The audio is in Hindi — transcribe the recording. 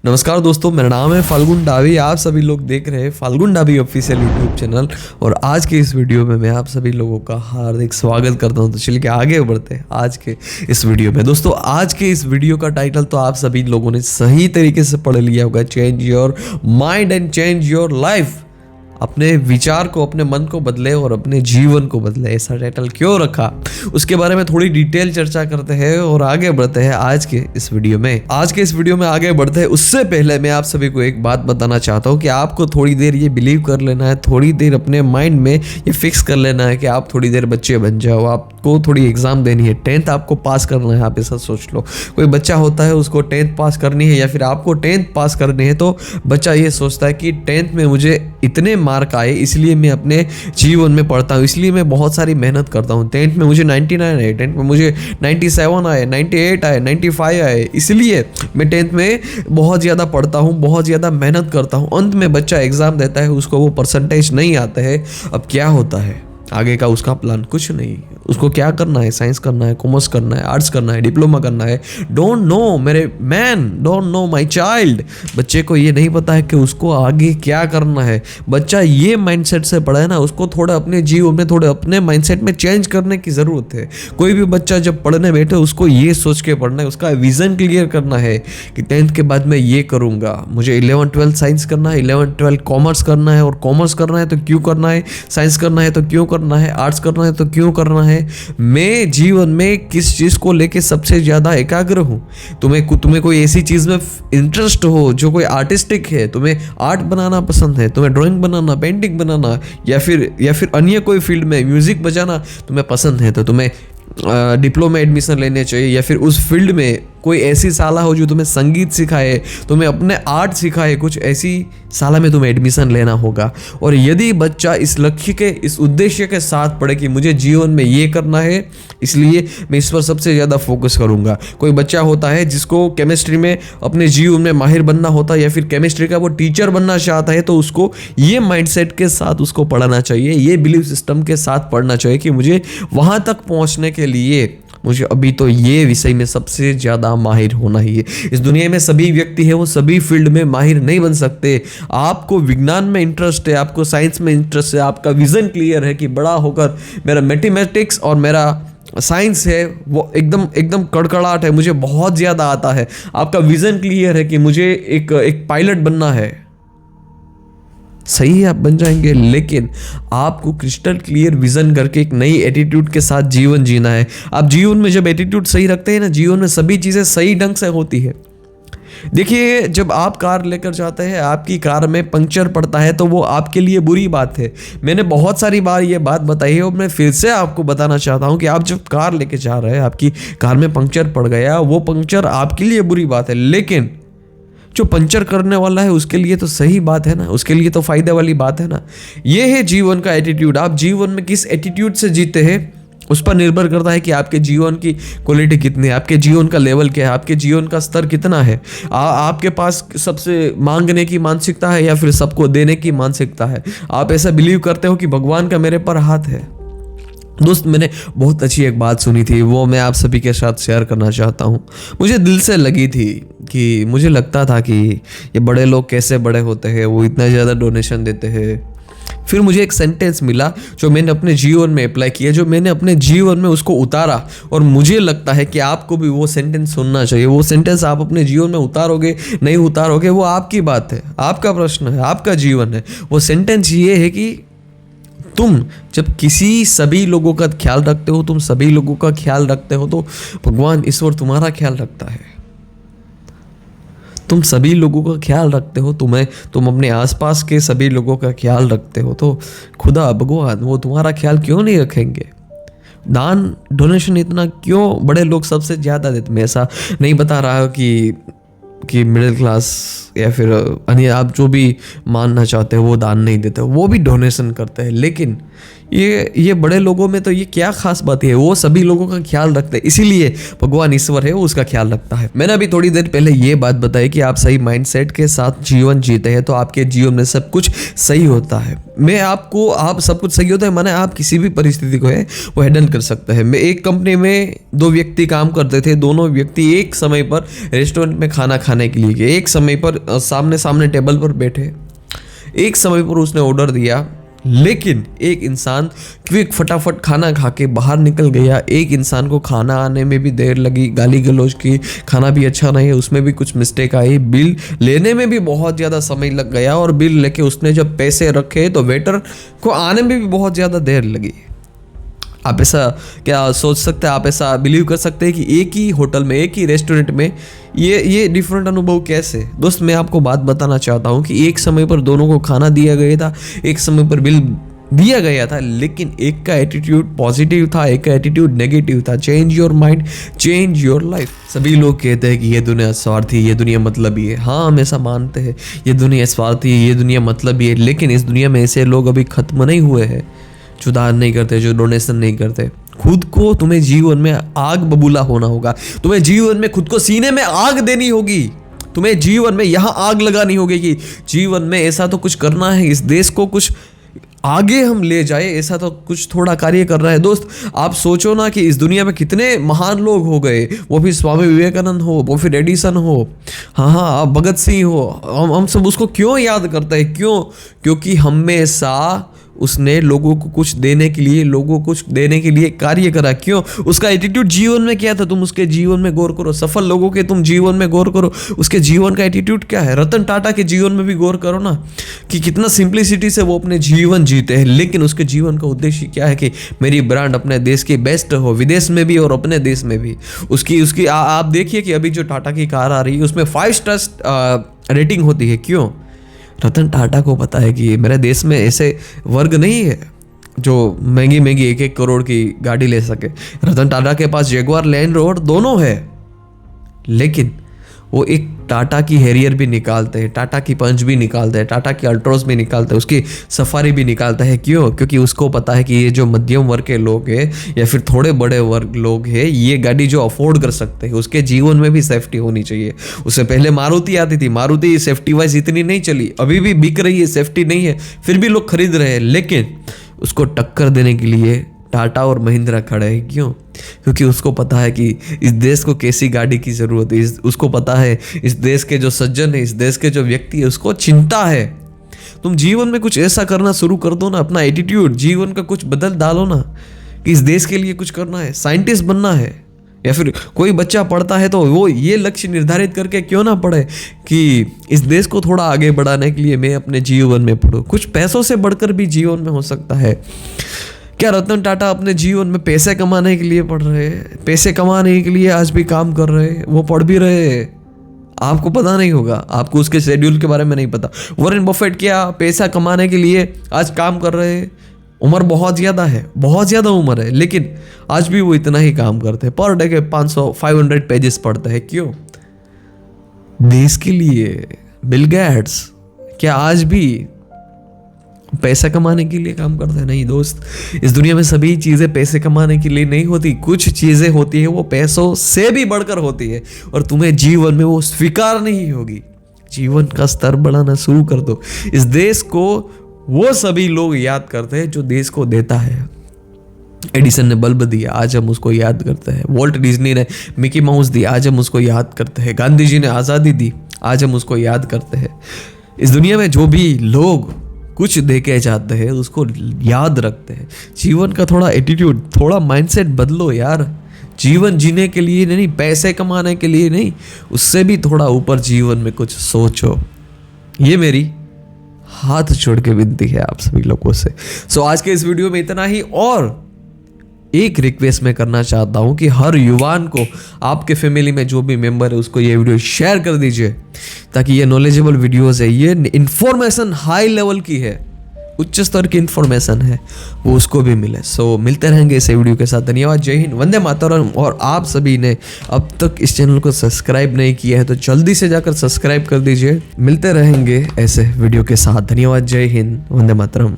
नमस्कार दोस्तों, मेरा नाम है फाल्गुन डावी। आप सभी लोग देख रहे हैं फाल्गुन डावी ऑफिशियल यूट्यूब चैनल और आज के इस वीडियो में मैं आप सभी लोगों का हार्दिक स्वागत करता हूं। तो चलिए आगे बढ़ते हैं आज के इस वीडियो में। दोस्तों, आज के इस वीडियो का टाइटल तो आप सभी लोगों ने सही तरीके से पढ़ लिया होगा, change your mind and change your life. अपने विचार को, अपने मन को बदले और अपने जीवन को बदले। ऐसा टाइटल क्यों रखा, उसके बारे में थोड़ी डिटेल चर्चा करते हैं और आगे बढ़ते हैं आज के इस वीडियो में। आज के इस वीडियो में आगे बढ़ते हैं उससे पहले मैं आप सभी को एक बात बताना चाहता हूँ कि आपको थोड़ी देर ये बिलीव कर लेना है, थोड़ी देर अपने माइंड में ये फिक्स कर लेना है कि आप थोड़ी देर बच्चे बन जाओ। आपको थोड़ी एग्जाम देनी है, 10th आपको पास करना है। आप ऐसा सोच लो, कोई बच्चा होता है उसको 10th पास करनी है या फिर आपको 10th पास करनी है, तो बच्चा ये सोचता है कि 10th में मुझे इतने मार्क आए, इसलिए मैं अपने जीवन में पढ़ता हूँ, इसलिए मैं बहुत सारी मेहनत करता हूँ। 10th में मुझे 99 आए, 10th में मुझे 97 आए, 98 आए, 95 आए, इसलिए मैं 10th में बहुत ज़्यादा पढ़ता हूँ, बहुत ज़्यादा मेहनत करता हूँ। अंत में बच्चा एग्ज़ाम देता है, उसको वो परसेंटेज नहीं आता है। अब क्या होता है आगे का, उसका प्लान कुछ नहीं। उसको क्या करना है, साइंस करना है, कॉमर्स करना है, आर्ट्स करना है, डिप्लोमा करना है। डोंट नो मेरे man, don't know my child. बच्चे को ये नहीं पता है कि उसको आगे क्या करना है। बच्चा ये माइंडसेट से पढ़ा है ना, उसको थोड़ा अपने जीवन में, थोड़ा अपने माइंडसेट में चेंज करने की ज़रूरत है। कोई भी बच्चा जब पढ़ने बैठे उसको ये सोच के पढ़ना है, उसका विज़न क्लियर करना है कि 10th के बाद मैं ये करूँगा, मुझे 11th 12th साइंस करना है, 11th 12th कॉमर्स करना है, और कॉमर्स करना है तो क्यों करना है, साइंस करना है तो क्यों करना है, आर्ट्स करना है तो क्यों करना है। मैं जीवन में किस चीज़ को लेके सबसे ज़्यादा एकाग्र हूँ। तुम्हें कोई ऐसी चीज़ में इंटरेस्ट हो जो कोई आर्टिस्टिक है, तुम्हें आर्ट बनाना पसंद है, तुम्हें ड्राइंग बनाना, पेंटिंग बनाना, या फिर अन्य कोई फील्ड में म्यूज़िक बजाना तुम्हें पसंद है, तो तुम्हें डिप्लोमा एडमिशन लेने चाहिए। या फिर उस फील्ड में कोई ऐसी शाला हो जो तुम्हें संगीत सिखाए, तुम्हें अपने आर्ट सिखाए, कुछ ऐसी शाला में तुम्हें एडमिशन लेना होगा। और यदि बच्चा इस लक्ष्य के, इस उद्देश्य के साथ पढ़े कि मुझे जीवन में ये करना है, इसलिए मैं इस पर सबसे ज़्यादा फोकस करूँगा। कोई बच्चा होता है जिसको केमिस्ट्री में अपने जीवन में माहिर बनना होता है या फिर केमिस्ट्री का वो टीचर बनना चाहता है, तो उसको ये माइंडसेट के साथ उसको पढ़ाना चाहिए, ये बिलीव सिस्टम के साथ पढ़ना चाहिए कि मुझे वहाँ तक पहुँचने के लिए मुझे अभी तो ये विषय में सबसे ज़्यादा माहिर होना ही है। इस दुनिया में सभी व्यक्ति है वो सभी फील्ड में माहिर नहीं बन सकते। आपको विज्ञान में इंटरेस्ट है, आपको साइंस में इंटरेस्ट है, आपका विज़न क्लियर है कि बड़ा होकर मेरा मैथमेटिक्स और मेरा साइंस है वो एकदम कड़कड़ाहट है, मुझे बहुत ज़्यादा आता है। आपका विज़न क्लियर है कि मुझे एक पायलट बनना है, सही है, आप बन जाएंगे। लेकिन आपको क्रिस्टल क्लियर विजन करके एक नई एटीट्यूड के साथ जीवन जीना है। आप जीवन में जब एटीट्यूड सही रखते हैं ना, जीवन में सभी चीज़ें सही ढंग से होती है। देखिए, जब आप कार लेकर जाते हैं, आपकी कार में पंक्चर पड़ता है तो वो आपके लिए बुरी बात है। मैंने बहुत सारी बार ये बात बताई है और मैं फिर से आपको बताना चाहता हूँ कि आप जब कार लेके जा रहे हैं, आपकी कार में पंक्चर पड़ गया, वो पंक्चर आपके लिए बुरी बात है, लेकिन जो पंचर करने वाला है उसके लिए तो सही बात है ना, उसके लिए तो फायदे वाली बात है ना। ये है जीवन का एटीट्यूड। आप जीवन में किस एटीट्यूड से जीते हैं उस पर निर्भर करता है कि आपके जीवन की क्वालिटी कितनी है, आपके जीवन का लेवल क्या है, आपके जीवन का स्तर कितना है। आपके पास सबसे मांगने की मानसिकता है या फिर सबको देने की मानसिकता है। आप ऐसा बिलीव करते हो कि भगवान का मेरे पर हाथ है। दोस्त, मैंने बहुत अच्छी एक बात सुनी थी, वो मैं आप सभी के साथ शेयर करना चाहता हूँ। मुझे दिल से लगी थी कि मुझे लगता था कि ये बड़े लोग कैसे बड़े होते हैं, वो इतना ज़्यादा डोनेशन देते हैं। फिर मुझे एक सेंटेंस मिला जो मैंने अपने जीवन में अप्लाई किया, जो मैंने अपने जीवन में उसको उतारा, और मुझे लगता है कि आपको भी वो सेंटेंस सुनना चाहिए। वो सेंटेंस आप अपने जीवन में उतारोगे नहीं उतारोगे वो आपकी बात है, आपका प्रश्न है, आपका जीवन है। वो सेंटेंस ये है कि तुम जब सभी लोगों का ख्याल रखते हो, तुम सभी लोगों का ख्याल रखते हो, तो भगवान ईश्वर तुम्हारा ख्याल रखता है। तुम सभी लोगों का ख्याल रखते हो, तुम अपने आसपास के सभी लोगों का ख्याल रखते हो, तो खुदा भगवान वो तुम्हारा ख्याल क्यों नहीं रखेंगे। दान डोनेशन इतना क्यों बड़े लोग सबसे ज़्यादा देते। मैं ऐसा नहीं बता रहा कि मिडिल क्लास या फिर अन्य आप जो भी मानना चाहते हो वो दान नहीं देते, वो भी डोनेशन करते हैं, लेकिन ये बड़े लोगों में तो ये क्या खास बात है, वो सभी लोगों का ख्याल रखते हैं, इसीलिए भगवान ईश्वर है वो उसका ख्याल रखता है। मैंने अभी थोड़ी देर पहले ये बात बताई कि आप सही माइंडसेट के साथ जीवन जीते हैं तो आपके जीवन में सब कुछ सही होता है। आप सब कुछ सही होता है माने आप किसी भी परिस्थिति को है वो हैंडल कर सकते हैं। मैं एक कंपनी में 2 व्यक्ति काम करते थे, दोनों व्यक्ति एक समय पर रेस्टोरेंट में खाना खाने के लिए गए, एक समय पर सामने सामने टेबल पर बैठे, एक समय पर उसने ऑर्डर दिया, लेकिन एक इंसान क्विक फटाफट खाना खा के बाहर निकल गया, एक इंसान को खाना आने में भी देर लगी, गाली गलौज की, खाना भी अच्छा नहीं है, उसमें भी कुछ मिस्टेक आई, बिल लेने में भी बहुत ज़्यादा समय लग गया और बिल लेके उसने जब पैसे रखे तो वेटर को आने में भी बहुत ज़्यादा देर लगी। आप ऐसा क्या सोच सकते हैं, आप ऐसा बिलीव कर सकते हैं कि एक ही होटल में, एक ही रेस्टोरेंट में ये डिफरेंट अनुभव कैसे? दोस्त मैं आपको बात बताना चाहता हूँ कि एक समय पर दोनों को खाना दिया गया था, एक समय पर बिल दिया गया था, लेकिन एक का एटीट्यूड पॉजिटिव था, एक का एटीट्यूड नेगेटिव था। Change your mind, change your life. सभी लोग कहते हैं कि ये दुनिया स्वार्थी, ये दुनिया मतलबी है। हाँ, हम ऐसा मानते हैं, ये दुनिया स्वार्थी है, ये दुनिया मतलबी है, लेकिन इस दुनिया में ऐसे लोग अभी खत्म नहीं हुए हैं जो दान नहीं करते, जो डोनेशन नहीं करते। खुद को तुम्हें जीवन में आग बबूला होना होगा, तुम्हें जीवन में खुद को सीने में आग देनी होगी, तुम्हें जीवन में यहाँ आग लगानी होगी कि जीवन में ऐसा तो कुछ करना है, इस देश को कुछ आगे हम ले जाए, ऐसा तो कुछ थोड़ा कार्य करना है। दोस्त आप सोचो ना कि इस दुनिया में कितने महान लोग हो गए, वो भी स्वामी विवेकानंद हो, वो फिर एडिसन हो, हाँ आप भगत सिंह हो, हम सब उसको क्यों याद करते हैं? क्योंकि हमेशा उसने लोगों को कुछ देने के लिए कार्य करा। क्यों? उसका एटीट्यूड जीवन में क्या था, तुम उसके जीवन में गौर करो। सफल लोगों के तुम जीवन में गौर करो, उसके जीवन का एटीट्यूड क्या है। रतन टाटा के जीवन में भी गौर करो ना कि कितना सिंप्लिसिटी से वो अपने जीवन जीते हैं, लेकिन उसके जीवन का उद्देश्य क्या है कि मेरी ब्रांड अपने देश की बेस्ट हो, विदेश में भी और अपने देश में भी। उसकी आप देखिए कि अभी जो टाटा की कार आ रही है उसमें 5 स्टार रेटिंग होती है। क्यों? रतन टाटा को पता है कि मेरे देश में ऐसे वर्ग नहीं है जो महंगी 1-1 करोड़ की गाड़ी ले सके। रतन टाटा के पास जैगुआर लैंड रोवर दोनों है, लेकिन वो एक टाटा की हैरियर भी निकालते हैं, टाटा की पंच भी निकालते हैं, टाटा की अल्ट्रोज भी निकालते हैं, उसकी सफारी भी निकालता है। क्यों? क्योंकि उसको पता है कि ये जो मध्यम वर्ग के लोग हैं या फिर थोड़े बड़े वर्ग लोग हैं, ये गाड़ी जो अफोर्ड कर सकते हैं, उसके जीवन में भी सेफ्टी होनी चाहिए। उससे पहले मारुति आती थी, मारुति सेफ्टी वाइज इतनी नहीं चली, अभी भी बिक रही है, सेफ्टी नहीं है, फिर भी लोग खरीद रहे हैं, लेकिन उसको टक्कर देने के लिए टाटा और महिंद्रा खड़े हैं। क्यों? क्योंकि उसको पता है कि इस देश को कैसी गाड़ी की ज़रूरत है, उसको पता है इस देश के जो सज्जन है, इस देश के जो व्यक्ति है, उसको चिंता है। तुम जीवन में कुछ ऐसा करना शुरू कर दो ना, अपना एटीट्यूड जीवन का कुछ बदल डालो ना कि इस देश के लिए कुछ करना है, साइंटिस्ट बनना है। या फिर कोई बच्चा पढ़ता है तो वो ये लक्ष्य निर्धारित करके क्यों ना पढ़े कि इस देश को थोड़ा आगे बढ़ाने के लिए मैं अपने जीवन में पढ़ूँ। कुछ पैसों से बढ़कर भी जीवन में हो सकता है। क्या रतन टाटा अपने जीवन में पैसे कमाने के लिए पढ़ रहे हैं? पैसे कमाने के लिए आज भी काम कर रहे हैं, वो पढ़ भी रहे हैं। आपको पता नहीं होगा, आपको उसके शेड्यूल के बारे में नहीं पता। वॉरेन बफेट क्या पैसा कमाने के लिए आज काम कर रहे हैं? उम्र बहुत ज़्यादा है, बहुत ज़्यादा उम्र है, लेकिन आज भी वो इतना ही काम करते हैं। पर डे के 500-500 पेजेस पढ़ते हैं। क्यों? देश के लिए। बिल गेट्स क्या आज भी पैसा कमाने के लिए काम करते हैं? नहीं दोस्त, इस दुनिया में सभी चीज़ें पैसे कमाने के लिए नहीं होती। कुछ चीज़ें होती है वो पैसों से भी बढ़कर होती है, और तुम्हें जीवन में वो स्वीकार नहीं होगी। जीवन का स्तर बढ़ाना शुरू कर दो। इस देश को वो सभी लोग याद करते हैं जो देश को देता है। एडिसन ने बल्ब दिया, आज हम उसको याद करते हैं। वॉल्ट डिज्नी ने मिकी माउस दी, आज हम उसको याद करते हैं। गांधी जी ने आज़ादी दी, आज हम उसको याद करते हैं। इस दुनिया में जो भी लोग कुछ दे के जाते हैं उसको याद रखते हैं। जीवन का थोड़ा एटीट्यूड, थोड़ा माइंडसेट बदलो यार। जीवन जीने के लिए नहीं, पैसे कमाने के लिए नहीं, उससे भी थोड़ा ऊपर जीवन में कुछ सोचो। ये मेरी हाथ जोड़ के विनती है आप सभी लोगों से। सो आज के इस वीडियो में इतना ही, और एक रिक्वेस्ट मैं करना चाहता हूं कि हर युवान को, आपके फैमिली में जो भी मेंबर है उसको ये वीडियो शेयर कर दीजिए, ताकि ये नॉलेजेबल वीडियोस है, ये इंफॉर्मेशन हाई लेवल की है, उच्च स्तर की इंफॉर्मेशन है, वो उसको भी मिले। सो मिलते रहेंगे इस वीडियो के साथ। धन्यवाद, जय हिंद, वंदे मातरम। और आप सभी ने अब तक इस चैनल को सब्सक्राइब नहीं किया है तो जल्दी से जाकर सब्सक्राइब कर दीजिए। मिलते रहेंगे ऐसे वीडियो के साथ। धन्यवाद, जय हिंद, वंदे मातरम।